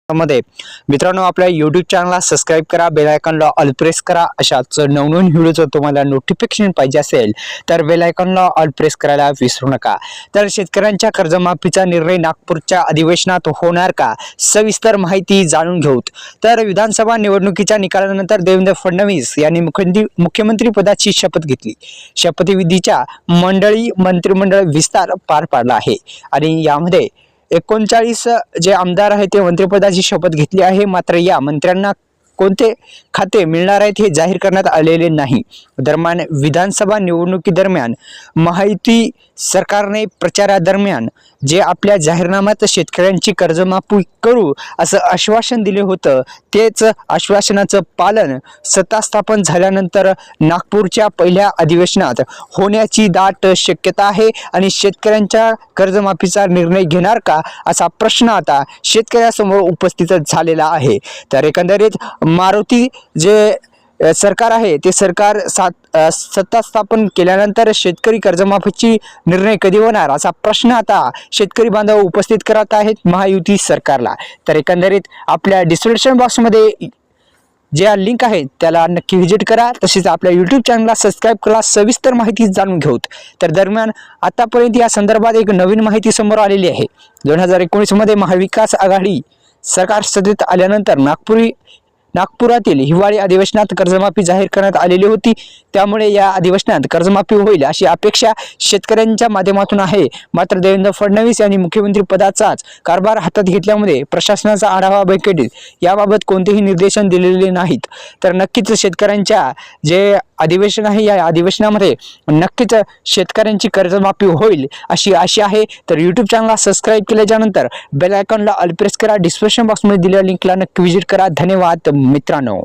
मध्ये मित्रांनो, आपल्या YouTube चॅनलला सबस्क्राइब करा, बेल आयकॉनला ऑल प्रेस करा। अशाच नवनवीन व्हिडिओचं तुम्हाला नोटिफिकेशन पाहिजे असेल तर बेल आयकॉनला ऑल प्रेस करायला विसरू नका। तर शेतकऱ्यांच्या कर्जमाफीचा निर्णय नागपूरच्या अधिवेशनात होणार का, सविस्तर माहिती जाणून घेऊत। तर विधानसभा निवडणुकीच्या निकालानंतर देवेंद्र फडणवीस यांनी मुख्यमंत्री पदाची शपथ घेतली। शपथविधीच्या मंत्रिमंडळ विस्तार पार पडला आहे आणि यामध्ये 39 जे आमदार आहेत ते मंत्रिपदाची शपथ घेतली आहे। मात्र या मंत्र्यांना कोणते खाते मिळणार आहेत हे जाहीर करण्यात आलेले नाही। दरम्यान विधानसभा निवडणुकी दरम्यान महायुती सरकारने प्रचारादरम्यान जे आपल्या जाहीरनाम्यात शेतकऱ्यांची कर्जमाफी करू असं आश्वासन दिले होतं, तेच आश्वासनाचं पालन सत्ता स्थापन झाल्यानंतर नागपूरच्या पहिल्या अधिवेशनात होण्याची दाट शक्यता आहे आणि शेतकऱ्यांच्या कर्जमाफीचा निर्णय घेणार का असा प्रश्न आता शेतकऱ्यासमोर उपस्थित झालेला आहे। तर एकंदरीत मारुती जे सरकार आहे ते सरकार सत्ता स्थापन केल्यानंतर शेतकरी कर्जमाफीची निर्णय कधी होणार असा प्रश्न आता शेतकरी बांधव उपस्थित करत आहेत महायुती सरकारला। तर एकंदरीत आपल्या डिस्क्रिप्शन बॉक्समध्ये जे लिंक आहे त्याला नक्की व्हिजिट करा, तसेच आपल्या YouTube चॅनलला सबस्क्राइब करा, सविस्तर माहिती जाणून घेऊत। तर दरम्यान आतापर्यंत या संदर्भात एक नवीन माहिती समोर आलेली आहे। 2019 मध्ये महाविकास आघाडी सरकार सत्तेत आल्यानंतर नागपुरातील हिवाळी अधिवेशनात कर्जमाफी जाहीर करण्यात आलेली होती। त्यामुळे या अधिवेशनात कर्जमाफी होईल अशी अपेक्षा शेतकऱ्यांच्या माध्यमातून आहे। मात्र देवेंद्र फडणवीस यांनी मुख्यमंत्री पदाचाच कारभार हातात घेतल्यामुळे प्रशासनाचा आढावा बैठकीत याबाबत कोणतेही निर्देशन दिलेले नाहीत। तर नक्कीच शेतकऱ्यांच्या जे अधिवेशन आहे या अधिवेशनामध्ये नक्कीच शेतकऱ्यांची कर्जमाफी होईल अशी आशा आहे। तर YouTube चॅनलला सबस्क्राइब केल्यानंतर बेल आयकॉनला ऑल प्रेस करा, डिस्क्रिप्शन बॉक्समध्ये दिलेल्या लिंकला नक्की व्हिजिट करा। धन्यवाद मित्रांनो।